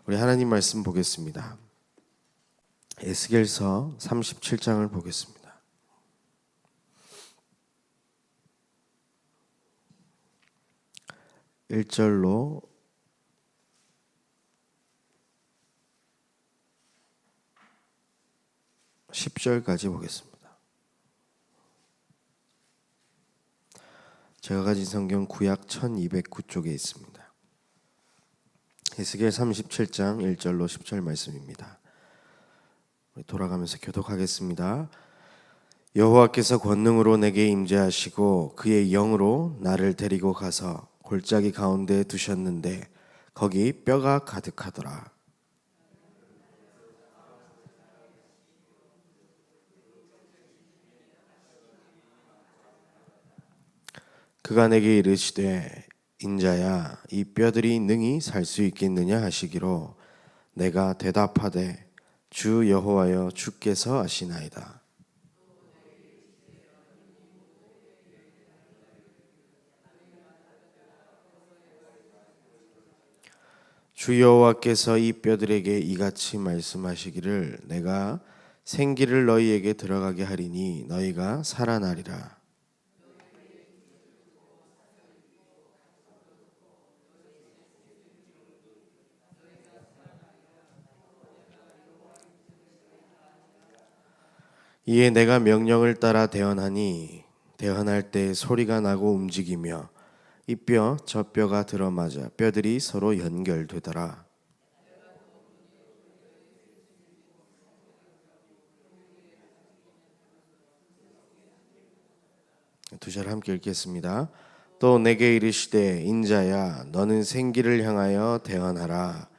우리 하나님 말씀 보겠습니다. 에스겔서 37장을 보겠습니다. (1절로) 10절까지 보겠습니다. 제가 가진 성경 구약 1209쪽에 있습니다. 에스겔 37장 1절로 10절 말씀입니다. 돌아가면서 교독하겠습니다. 여호와께서 권능으로 내게 임재하시고 그의 영으로 나를 데리고 가서 골짜기 가운데 두셨는데 거기 뼈가 가득하더라. 그가 내게 이르시되 인자야 이 뼈들이 능히 살 수 있겠느냐 하시기로 내가 대답하되 주 여호와여 주께서 아시나이다. 주 여호와께서 이 뼈들에게 이같이 말씀하시기를 내가 생기를 너희에게 들어가게 하리니 너희가 살아나리라. 이에 내가 명령을 따라 대언하니 대언할 때 소리가 나고 움직이며 이 뼈 저 뼈가 들어맞아 뼈들이 서로 연결되더라. 두 절 함께 읽겠습니다. 또 내게 이르시되 인자야 너는 생기를 향하여 대언하라.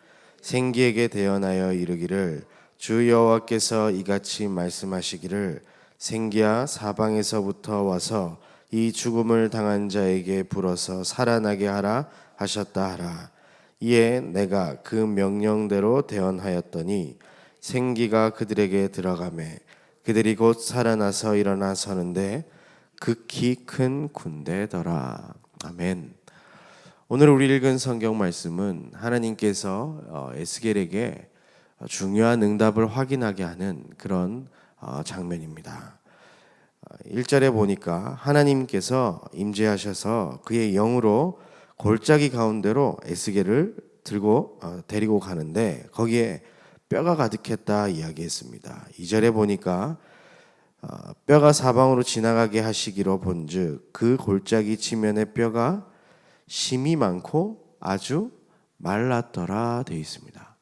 생기에게 대언하여 이르기를 주 여호와께서 이같이 말씀하시기를 생기야 사방에서부터 와서 이 죽음을 당한 자에게 불어서 살아나게 하라 하셨다 하라. 이에 내가 그 명령대로 대언하였더니 생기가 그들에게 들어가매 그들이 곧 살아나서 일어나 서는데 극히 큰 군대더라. 아멘. 오늘 우리 읽은 성경 말씀은 하나님께서 에스겔에게 중요한 응답을 확인하게 하는 그런 장면입니다. 1절에 보니까 하나님께서 임재하셔서 그의 영으로 골짜기 가운데로 에스겔을 데리고 가는데 거기에 뼈가 가득했다 이야기했습니다. 2절에 보니까 뼈가 사방으로 지나가게 하시기로 본즉 그 골짜기 지면의 뼈가 심이 많고 아주 말랐더라 되어 있습니다.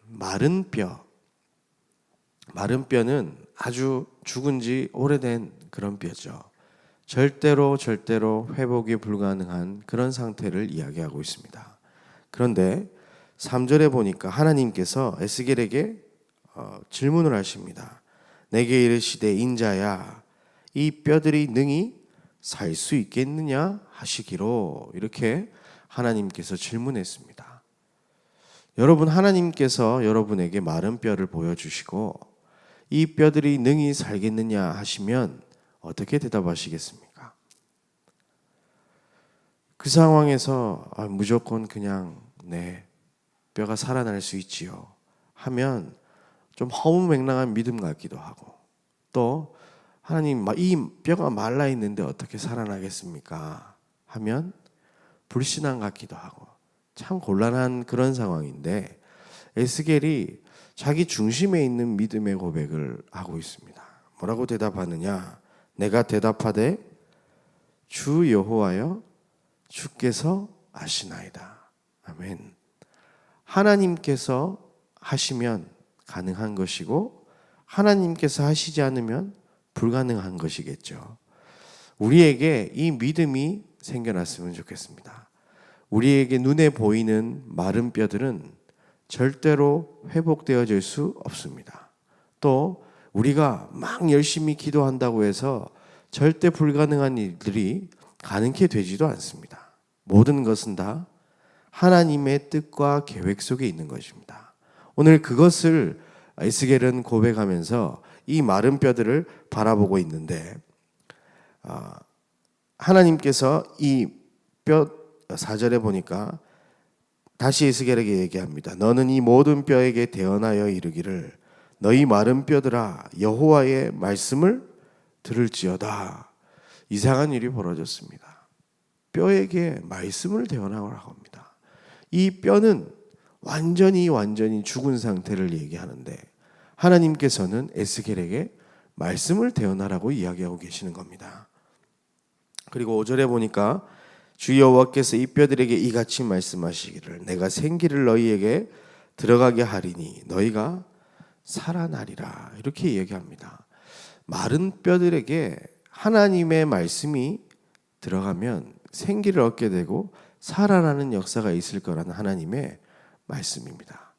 마른 뼈는 아주 죽은 지 오래된 그런 뼈죠. 절대로 회복이 불가능한 그런 상태를 이야기하고 있습니다. 그런데 3절에 보니까 하나님께서 에스겔에게 질문을 하십니다. 내게 이르시되 인자야 이 뼈들이 능히 살 수 있겠느냐 하시기로 이렇게 하나님께서 질문했습니다. 여러분, 하나님께서 여러분에게 마른 뼈를 보여주시고 이 뼈들이 능히 살겠느냐 하시면 어떻게 대답하시겠습니까? 그 상황에서 무조건 그냥 뼈가 살아날 수 있지요 하면 좀 허무맹랑한 믿음 같기도 하고 또 하나님 이 뼈가 말라 있는데 어떻게 살아나겠습니까? 하면 불신앙 같기도 하고 참 곤란한 그런 상황인데 에스겔이 자기 중심에 있는 믿음의 고백을 하고 있습니다. 뭐라고 대답하느냐? 내가 대답하되 주 여호와여 주께서 아시나이다. 아멘. 하나님께서 하시면 가능한 것이고 하나님께서 하시지 않으면 불가능한 것이겠죠. 우리에게 이 믿음이 생겨났으면 좋겠습니다. 우리에게 눈에 보이는 마른 뼈들은 절대로 회복되어질 수 없습니다. 또 우리가 막 열심히 기도한다고 해서 절대 불가능한 일들이 가능케 되지도 않습니다. 모든 것은 다 하나님의 뜻과 계획 속에 있는 것입니다. 오늘 그것을 에스겔은 고백하면서 이 마른 뼈들을 바라보고 있는데 하나님께서 이 뼈 4절에 보니까 다시 에스겔에게 얘기합니다. 너는 이 모든 뼈에게 대언하여 이르기를 너희 마른 뼈들아 여호와의 말씀을 들을지어다. 이상한 일이 벌어졌습니다. 뼈에게 말씀을 대언하라고 합니다. 이 뼈는 완전히 죽은 상태를 얘기하는데 하나님께서는 에스겔에게 말씀을 대언하라고 이야기하고 계시는 겁니다. 그리고 5절에 보니까 주 여호와께서 이 뼈들에게 이같이 말씀하시기를 내가 생기를 너희에게 들어가게 하리니 너희가 살아나리라. 이렇게 얘기합니다. 마른 뼈들에게 하나님의 말씀이 들어가면 생기를 얻게 되고 살아나는 역사가 있을 거라는 하나님의 말씀입니다.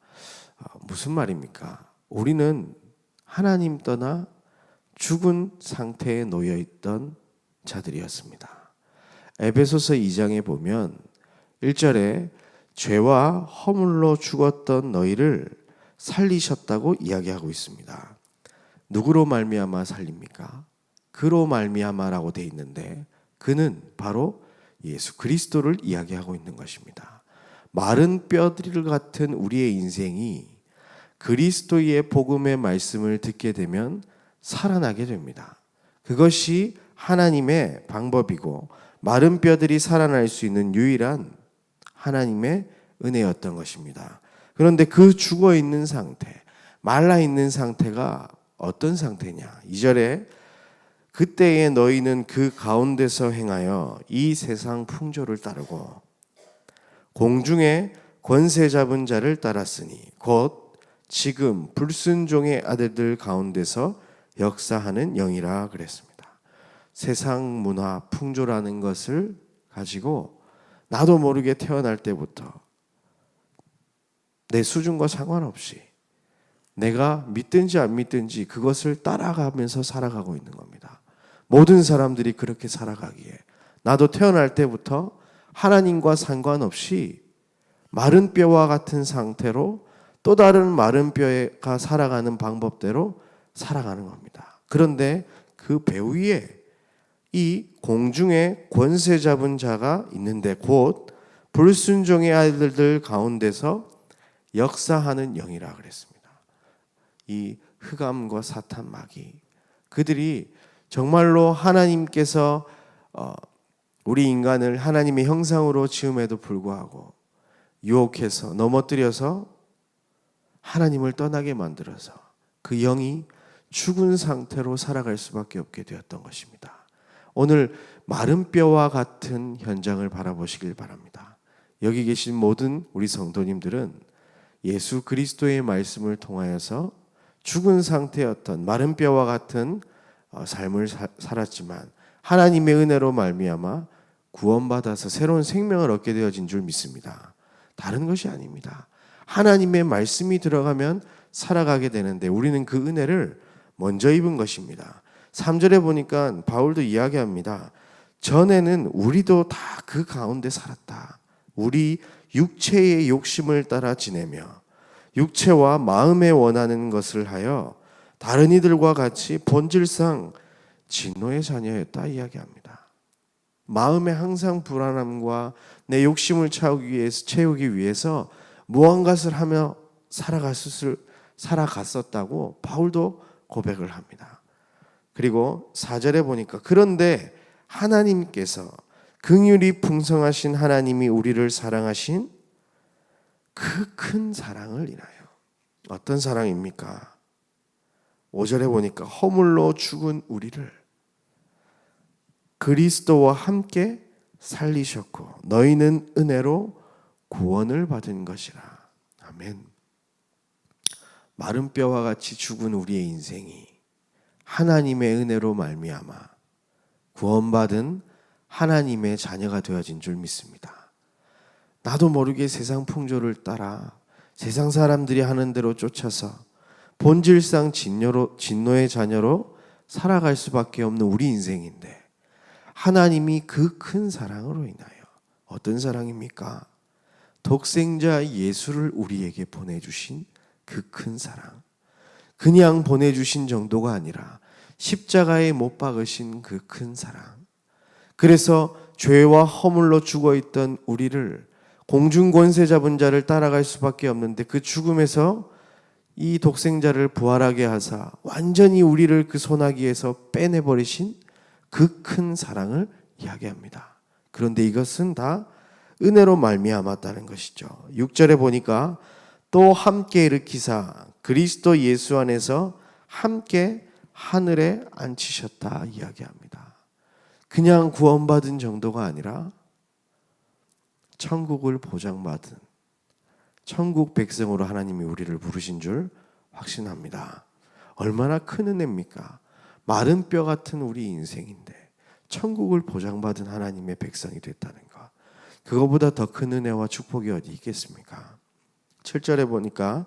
무슨 말입니까? 우리는 하나님 떠나 죽은 상태에 놓여 있던 자들이었습니다. 에베소서 2장에 보면 1절에 죄와 허물로 죽었던 너희를 살리셨다고 이야기하고 있습니다. 누구로 말미암아 살립니까? 그로 말미암아라고 돼 있는데 그는 바로 예수 그리스도를 이야기하고 있는 것입니다. 마른 뼈들 같은 우리의 인생이 그리스도의 복음의 말씀을 듣게 되면 살아나게 됩니다. 그것이 하나님의 방법이고 마른 뼈들이 살아날 수 있는 유일한 하나님의 은혜였던 것입니다. 그런데 그 죽어 있는 상태, 말라 있는 상태가 어떤 상태냐? 2절에 그때에 너희는 그 가운데서 행하여 이 세상 풍조를 따르고 공중의 권세 잡은 자를 따랐으니 곧 지금 불순종의 아들들 가운데서 역사하는 영이라 그랬습니다. 세상 문화 풍조라는 것을 가지고 나도 모르게 태어날 때부터 내 수준과 상관없이 내가 믿든지 안 믿든지 그것을 따라가면서 살아가고 있는 겁니다. 모든 사람들이 그렇게 살아가기에 나도 태어날 때부터 하나님과 상관없이 마른 뼈와 같은 상태로 또 다른 마른 뼈가 살아가는 방법대로 살아가는 겁니다. 그런데 그 배 위에 이 공중에 권세 잡은 자가 있는데 곧 불순종의 아들들 가운데서 역사하는 영이라 그랬습니다. 이 흑암과 사탄 마귀 그들이 정말로 하나님께서 우리 인간을 하나님의 형상으로 지음에도 불구하고 유혹해서 넘어뜨려서 하나님을 떠나게 만들어서 그 영이 죽은 상태로 살아갈 수밖에 없게 되었던 것입니다. 오늘 마른 뼈와 같은 현장을 바라보시길 바랍니다. 여기 계신 모든 우리 성도님들은 예수 그리스도의 말씀을 통하여서 죽은 상태였던 마른 뼈와 같은 삶을 살았지만 하나님의 은혜로 말미암아 구원받아서 새로운 생명을 얻게 되어진 줄 믿습니다. 다른 것이 아닙니다. 하나님의 말씀이 들어가면 살아가게 되는데 우리는 그 은혜를 먼저 입은 것입니다. 3절에 보니까 바울도 이야기합니다. 전에는 우리도 다 그 가운데 살았다. 우리 육체의 욕심을 따라 지내며 육체와 마음에 원하는 것을 하여 다른 이들과 같이 본질상 진노의 자녀였다 이야기합니다. 마음에 항상 불안함과 내 욕심을 채우기 위해서 무언가를 하며 살아갔었다고 바울도 고백을 합니다. 그리고 4절에 보니까 그런데 하나님께서 긍휼이 풍성하신 하나님이 우리를 사랑하신 그 큰 사랑을 인하여 어떤 사랑입니까? 5절에 보니까 허물로 죽은 우리를 그리스도와 함께 살리셨고 너희는 은혜로 구원을 받은 것이라. 아멘. 마른 뼈와 같이 죽은 우리의 인생이 하나님의 은혜로 말미암아 구원받은 하나님의 자녀가 되어진 줄 믿습니다. 나도 모르게 세상 풍조를 따라 세상 사람들이 하는 대로 쫓아서 본질상 진노의 자녀로 살아갈 수밖에 없는 우리 인생인데 하나님이 그 큰 사랑으로 인하여 어떤 사랑입니까? 독생자 예수를 우리에게 보내주신 그 큰 사랑. 그냥 보내주신 정도가 아니라 십자가에 못 박으신 그 큰 사랑. 그래서 죄와 허물로 죽어있던 우리를 공중 권세 잡은 자를 따라갈 수밖에 없는데 그 죽음에서 이 독생자를 부활하게 하사 완전히 우리를 그 소나기에서 빼내버리신 그 큰 사랑을 이야기합니다. 그런데 이것은 다 은혜로 말미암았다는 것이죠. 6절에 보니까 또 함께 일으키사 그리스도 예수 안에서 함께 하늘에 앉히셨다 이야기합니다. 그냥 구원받은 정도가 아니라 천국을 보장받은 천국 백성으로 하나님이 우리를 부르신 줄 확신합니다. 얼마나 큰 은혜입니까? 마른 뼈 같은 우리 인생인데 천국을 보장받은 하나님의 백성이 됐다는 것. 그거보다 더 큰 은혜와 축복이 어디 있겠습니까? 7절에 보니까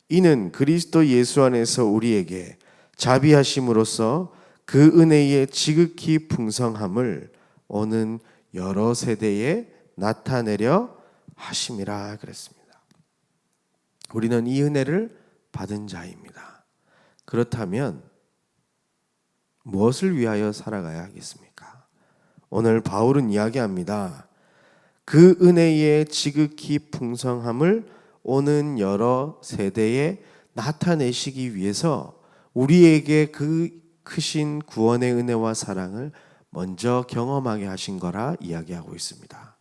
이는 그리스도 예수 안에서 우리에게 자비하심으로써 그 은혜의 지극히 풍성함을 오는 여러 세대에 나타내려 하심이라 그랬습니다. 우리는 이 은혜를 받은 자입니다. 그렇다면 무엇을 위하여 살아가야 하겠습니까? 오늘 바울은 이야기합니다. 그 은혜의 지극히 풍성함을 오는 여러 세대에 나타내시기 위해서 우리에게 그 크신 구원의 은혜와 사랑을 먼저 경험하게 하신 거라 이야기하고 있습니다.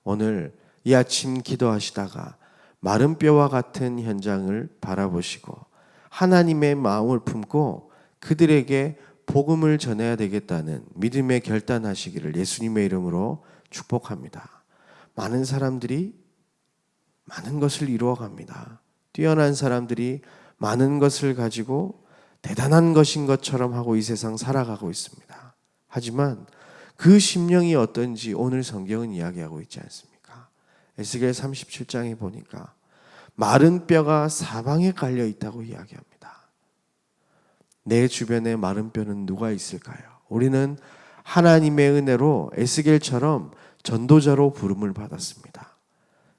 오늘 이 아침 기도하시다가 마른 뼈와 같은 현장을 바라보시고 하나님의 마음을 품고 그들에게 복음을 전해야 되겠다는 믿음의 결단하시기를 예수님의 이름으로 축복합니다. 많은 사람들이 많은 것을 이루어갑니다. 뛰어난 사람들이 많은 것을 가지고 대단한 것인 것처럼 하고 이 세상 살아가고 있습니다. 하지만 그 심령이 어떤지 오늘 성경은 이야기하고 있지 않습니까? 에스겔 37장에 보니까 마른 뼈가 사방에 깔려 있다고 이야기합니다. 내 주변에 마른 뼈는 누가 있을까요? 우리는 하나님의 은혜로 에스겔처럼 전도자로 부름을 받았습니다.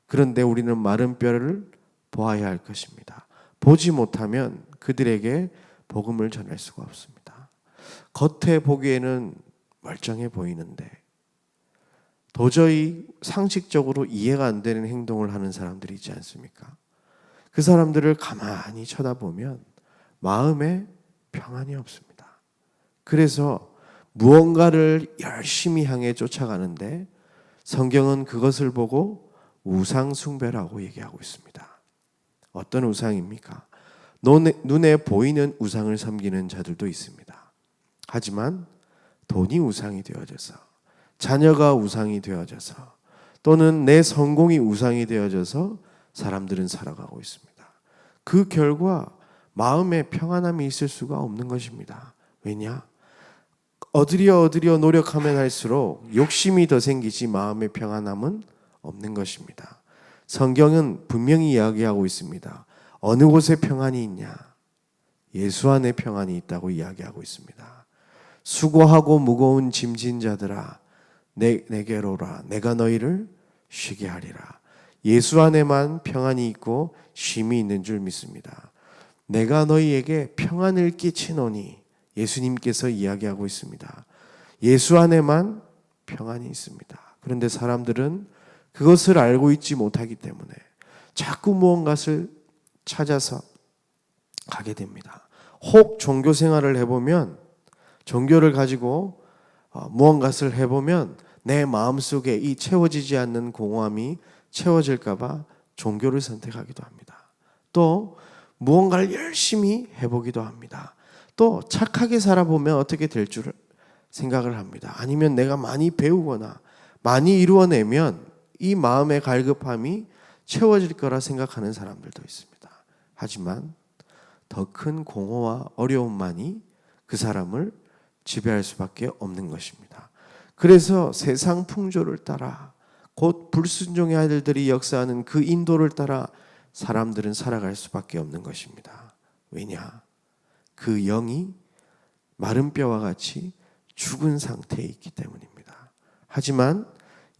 그런데 우리는 마른 뼈를 보아야 할 것입니다. 보지 못하면 그들에게 복음을 전할 수가 없습니다. 겉에 보기에는 멀쩡해 보이는데 도저히 상식적으로 이해가 안 되는 행동을 하는 사람들이 있지 않습니까? 그 사람들을 가만히 쳐다보면 마음에 평안이 없습니다. 그래서 무언가를 열심히 향해 쫓아가는데 성경은 그것을 보고 우상 숭배라고 얘기하고 있습니다. 어떤 우상입니까? 눈에 보이는 우상을 섬기는 자들도 있습니다. 하지만 돈이 우상이 되어져서, 자녀가 우상이 되어져서, 또는 내 성공이 우상이 되어져서 사람들은 살아가고 있습니다. 그 결과 마음에 평안함이 있을 수가 없는 것입니다. 왜냐? 얻으려 노력하면 할수록 욕심이 더 생기지 마음의 평안함은 없는 것입니다. 성경은 분명히 이야기하고 있습니다. 어느 곳에 평안이 있냐? 예수 안에 평안이 있다고 이야기하고 있습니다. 수고하고 무거운 짐진 자들아 내게로 오라. 내가 너희를 쉬게 하리라. 예수 안에만 평안이 있고 쉼이 있는 줄 믿습니다. 내가 너희에게 평안을 끼치노니 예수님께서 이야기하고 있습니다. 예수 안에만 평안이 있습니다. 그런데 사람들은 그것을 알고 있지 못하기 때문에 자꾸 무언가를 찾아서 가게 됩니다. 혹 종교 생활을 해보면, 종교를 가지고 무언가를 해보면 내 마음속에 이 채워지지 않는 공허함이 채워질까 봐 종교를 선택하기도 합니다. 또 무언가를 열심히 해보기도 합니다. 또 착하게 살아보면 어떻게 될 줄 생각을 합니다. 아니면 내가 많이 배우거나 많이 이루어내면 이 마음의 갈급함이 채워질 거라 생각하는 사람들도 있습니다. 하지만 더 큰 공허와 어려움만이 그 사람을 지배할 수밖에 없는 것입니다. 그래서 세상 풍조를 따라 곧 불순종의 아들들이 역사하는 그 인도를 따라 사람들은 살아갈 수밖에 없는 것입니다. 왜냐? 그 영이 마른 뼈와 같이 죽은 상태에 있기 때문입니다. 하지만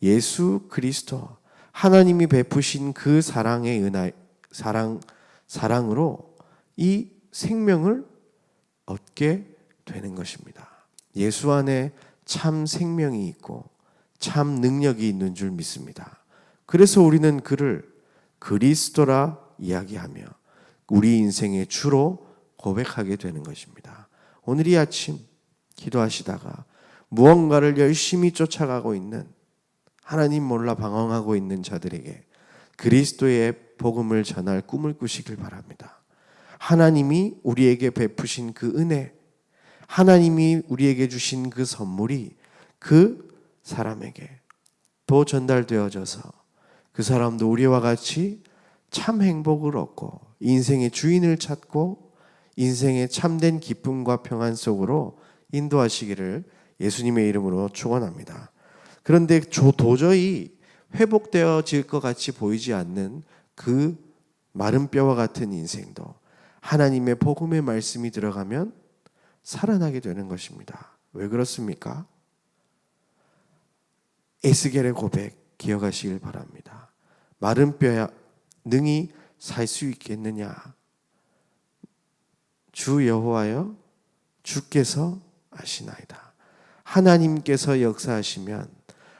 예수 그리스도 하나님이 베푸신 그 사랑의 은혜, 사랑으로 이 생명을 얻게 되는 것입니다. 예수 안에 참 생명이 있고 참 능력이 있는 줄 믿습니다. 그래서 우리는 그를 그리스도라 이야기하며 우리 인생의 주로 고백하게 되는 것입니다. 오늘 이 아침 기도하시다가 무언가를 열심히 쫓아가고 있는, 하나님 몰라 방황하고 있는 자들에게 그리스도의 복음을 전할 꿈을 꾸시길 바랍니다. 하나님이 우리에게 베푸신 그 은혜, 하나님이 우리에게 주신 그 선물이 그 사람에게 또 전달되어져서 그 사람도 우리와 같이 참 행복을 얻고 인생의 주인을 찾고 인생의 참된 기쁨과 평안 속으로 인도하시기를 예수님의 이름으로 축원합니다. 그런데 도저히 회복되어질 것 같이 보이지 않는 그 마른 뼈와 같은 인생도 하나님의 복음의 말씀이 들어가면 살아나게 되는 것입니다. 왜 그렇습니까? 에스겔의 고백 기억하시길 바랍니다. 마른 뼈야 능히 살 수 있겠느냐? 주 여호와여 주께서 아시나이다. 하나님께서 역사하시면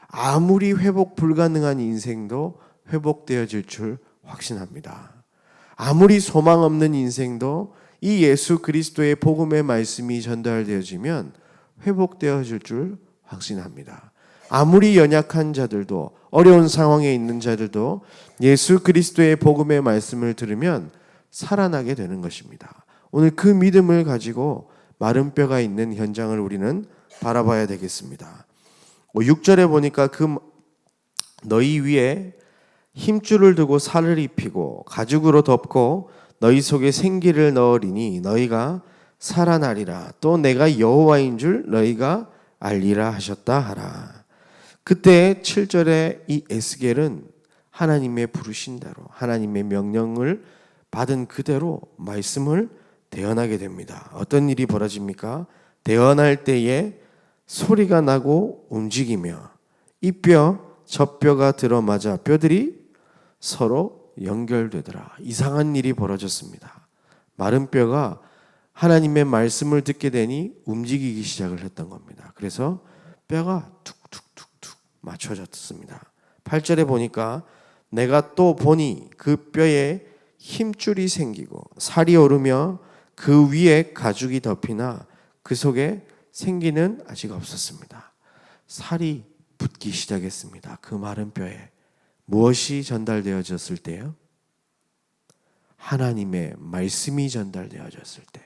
아무리 회복 불가능한 인생도 회복되어질 줄 확신합니다. 아무리 소망 없는 인생도 이 예수 그리스도의 복음의 말씀이 전달되어지면 회복되어질 줄 확신합니다. 아무리 연약한 자들도, 어려운 상황에 있는 자들도 예수 그리스도의 복음의 말씀을 들으면 살아나게 되는 것입니다. 오늘 그 믿음을 가지고 마른 뼈가 있는 현장을 우리는 바라봐야 되겠습니다. 6절에 보니까 너희 위에 힘줄을 두고 살을 입히고 가죽으로 덮고 너희 속에 생기를 넣으리니 너희가 살아나리라. 또 내가 여호와인 줄 너희가 알리라 하셨다 하라. 그때 7절에 이 에스겔은 하나님의 부르신 대로, 하나님의 명령을 받은 그대로 말씀을 대언하게 됩니다. 어떤 일이 벌어집니까? 대언할 때에 소리가 나고 움직이며 이 뼈, 저 뼈가 들어맞아 뼈들이 서로 연결되더라. 이상한 일이 벌어졌습니다. 마른 뼈가 하나님의 말씀을 듣게 되니 움직이기 시작을 했던 겁니다. 그래서 뼈가 툭툭툭툭 맞춰졌습니다. 8절에 보니까 내가 또 보니 그 뼈에 힘줄이 생기고 살이 오르며 그 위에 가죽이 덮이나 그 속에 생기는 아직 없었습니다. 살이 붙기 시작했습니다. 그 마른 뼈에 무엇이 전달되어졌을 때요? 하나님의 말씀이 전달되어졌을 때,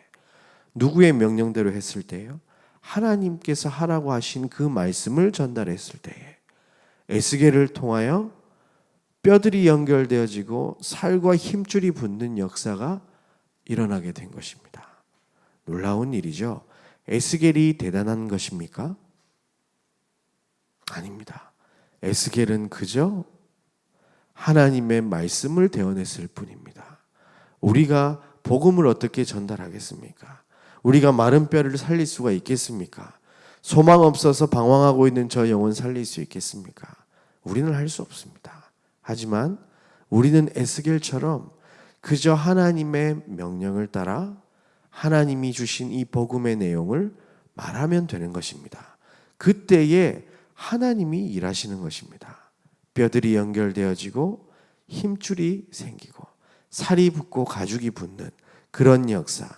누구의 명령대로 했을 때요? 하나님께서 하라고 하신 그 말씀을 전달했을 때에 에스겔을 통하여 뼈들이 연결되어지고 살과 힘줄이 붙는 역사가 일어나게 된 것입니다. 놀라운 일이죠. 에스겔이 대단한 것입니까? 아닙니다. 에스겔은 그저 하나님의 말씀을 대언했을 뿐입니다. 우리가 복음을 어떻게 전달하겠습니까? 우리가 마른 뼈를 살릴 수가 있겠습니까? 소망 없어서 방황하고 있는 저 영혼 살릴 수 있겠습니까? 우리는 할 수 없습니다. 하지만 우리는 에스겔처럼 그저 하나님의 명령을 따라 하나님이 주신 이 복음의 내용을 말하면 되는 것입니다. 그때에 하나님이 일하시는 것입니다. 뼈들이 연결되어지고 힘줄이 생기고 살이 붙고 가죽이 붙는 그런 역사,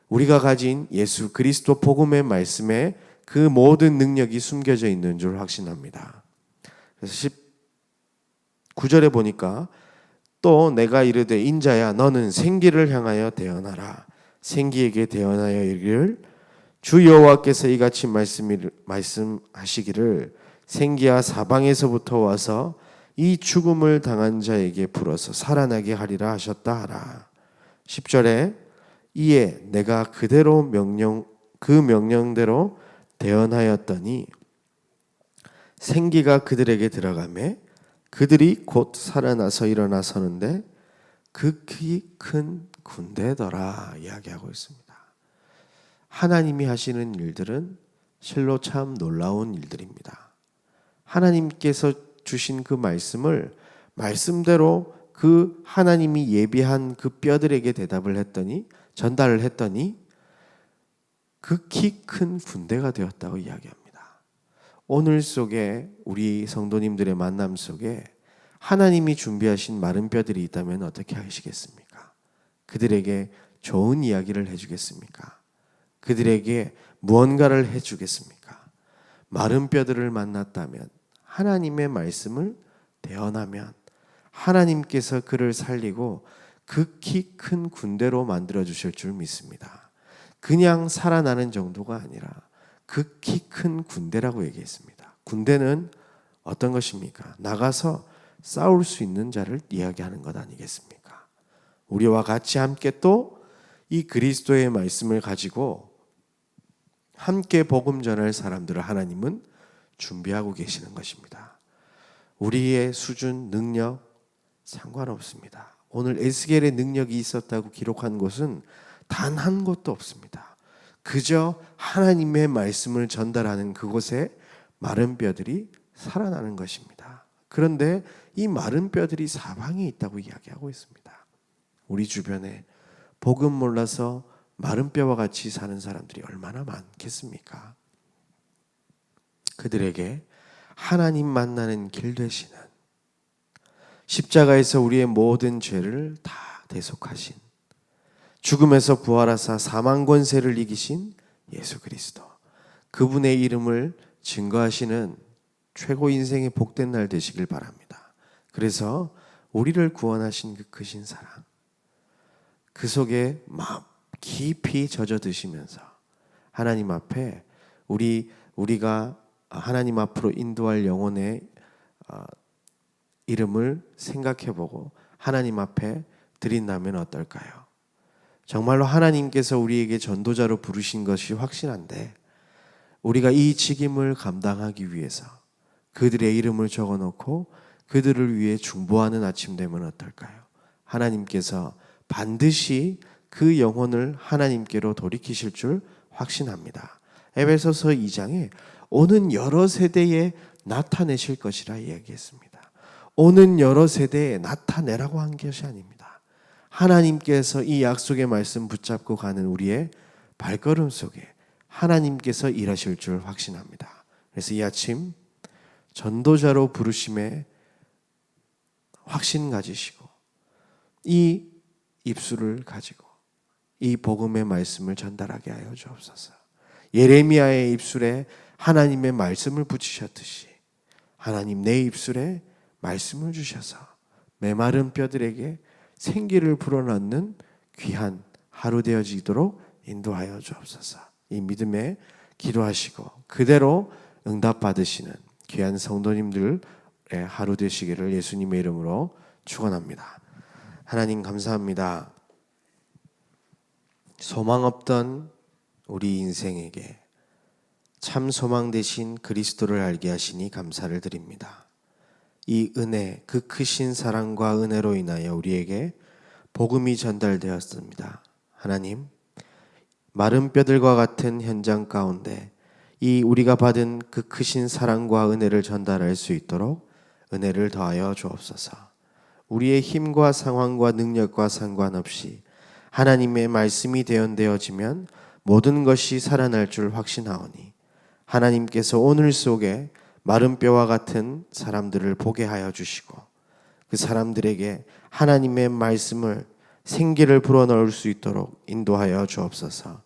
우리가 가진 예수 그리스도 복음의 말씀에 그 모든 능력이 숨겨져 있는 줄 확신합니다. 그래서 19절에 보니까 또 내가 이르되 인자야 너는 생기를 향하여 대언하라. 생기에게 대언하여 이르기를 주 여호와께서 이같이 말씀하시기를 생기야 사방에서부터 와서 이 죽음을 당한 자에게 불어서 살아나게 하리라 하셨다 하라. 10절에 이에 내가 그대로 그 명령대로 대언하였더니 생기가 그들에게 들어가매 그들이 곧 살아나서 일어나 서는데 극히 큰 군대더라 이야기하고 있습니다. 하나님이 하시는 일들은 실로 참 놀라운 일들입니다. 하나님께서 주신 그 말씀을 말씀대로 그 하나님이 예비한 그 뼈들에게 대답을 했더니 전달을 했더니 극히 큰 군대가 되었다고 이야기합니다. 오늘 속에 우리 성도님들의 만남 속에 하나님이 준비하신 마른 뼈들이 있다면 어떻게 하시겠습니까? 그들에게 좋은 이야기를 해주겠습니까? 그들에게 무언가를 해주겠습니까? 마른 뼈들을 만났다면, 하나님의 말씀을 대언하면 하나님께서 그를 살리고 극히 큰 군대로 만들어 주실 줄 믿습니다. 그냥 살아나는 정도가 아니라 극히 큰 군대라고 얘기했습니다. 군대는 어떤 것입니까? 나가서 싸울 수 있는 자를 이야기하는 것 아니겠습니까? 우리와 같이 함께 또 이 그리스도의 말씀을 가지고 함께 복음 전할 사람들을 하나님은 준비하고 계시는 것입니다. 우리의 수준, 능력 상관없습니다. 오늘 에스겔의 능력이 있었다고 기록한 곳은 단 한 곳도 없습니다. 그저 하나님의 말씀을 전달하는 그곳에 마른 뼈들이 살아나는 것입니다. 그런데 이 마른 뼈들이 사방에 있다고 이야기하고 있습니다. 우리 주변에 복음 몰라서 마른 뼈와 같이 사는 사람들이 얼마나 많겠습니까? 그들에게 하나님 만나는 길 되시는, 십자가에서 우리의 모든 죄를 다 대속하신, 죽음에서 부활하사 사망 권세를 이기신 예수 그리스도, 그분의 이름을 증거하시는 최고 인생의 복된 날 되시길 바랍니다. 그래서 우리를 구원하신 그 크신 사랑, 그 속에 깊이 젖어드시면서 하나님 앞에 우리가 하나님 앞으로 인도할 영혼의 이름을 생각해보고 하나님 앞에 드린다면 어떨까요? 정말로 하나님께서 우리에게 전도자로 부르신 것이 확신한데, 우리가 이 직임을 감당하기 위해서 그들의 이름을 적어놓고 그들을 위해 중보하는 아침 되면 어떨까요? 하나님께서 반드시 그 영혼을 하나님께로 돌이키실 줄 확신합니다. 에베소서 2장에 오는 여러 세대에 나타내실 것이라 이야기했습니다. 오는 여러 세대에 나타내라고 한 것이 아닙니다. 하나님께서 이 약속의 말씀 붙잡고 가는 우리의 발걸음 속에 하나님께서 일하실 줄 확신합니다. 그래서 이 아침 전도자로 부르심에 확신 가지시고 이 입술을 가지고 이 복음의 말씀을 전달하게 하여 주옵소서. 예레미야의 입술에 하나님의 말씀을 붙이셨듯이 하나님 내 입술에 말씀을 주셔서 메마른 뼈들에게 생기를 불어넣는 귀한 하루 되어지도록 인도하여 주옵소서. 이 믿음에 기도하시고 그대로 응답받으시는 귀한 성도님들의 하루 되시기를 예수님의 이름으로 축원합니다. 하나님 감사합니다. 소망 없던 우리 인생에게 참 소망 되신 그리스도를 알게 하시니 감사를 드립니다. 이 은혜, 그 크신 사랑과 은혜로 인하여 우리에게 복음이 전달되었습니다. 하나님, 마른 뼈들과 같은 현장 가운데 이 우리가 받은 그 크신 사랑과 은혜를 전달할 수 있도록 은혜를 더하여 주옵소서. 우리의 힘과 상황과 능력과 상관없이 하나님의 말씀이 대언되어지면 모든 것이 살아날 줄 확신하오니 하나님께서 오늘 속에 마른 뼈와 같은 사람들을 보게 하여 주시고 그 사람들에게 하나님의 말씀을 생기를 불어넣을 수 있도록 인도하여 주옵소서.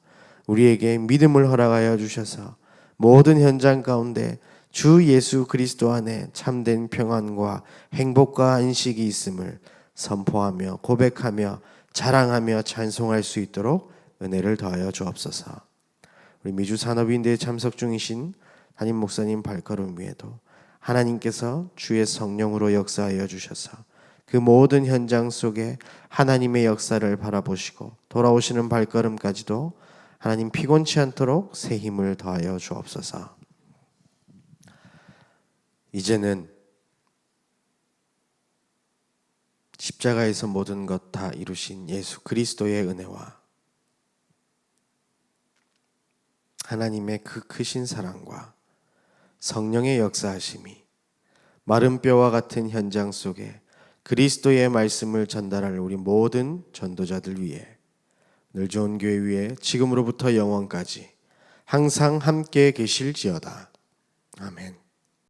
우리에게 믿음을 허락하여 주셔서 모든 현장 가운데 주 예수 그리스도 안에 참된 평안과 행복과 안식이 있음을 선포하며 고백하며 자랑하며 찬송할 수 있도록 은혜를 더하여 주옵소서. 우리 미주 산업인대에 참석 중이신 담임 목사님 발걸음 위에도 하나님께서 주의 성령으로 역사하여 주셔서 그 모든 현장 속에 하나님의 역사를 바라보시고 돌아오시는 발걸음까지도 하나님 피곤치 않도록 새 힘을 더하여 주옵소서. 이제는 십자가에서 모든 것 다 이루신 예수 그리스도의 은혜와 하나님의 그 크신 사랑과 성령의 역사하심이 마른 뼈와 같은 현장 속에 그리스도의 말씀을 전달할 우리 모든 전도자들 위해 늘 좋은 교회 위에 지금으로부터 영원까지 항상 함께 계실지어다. 아멘.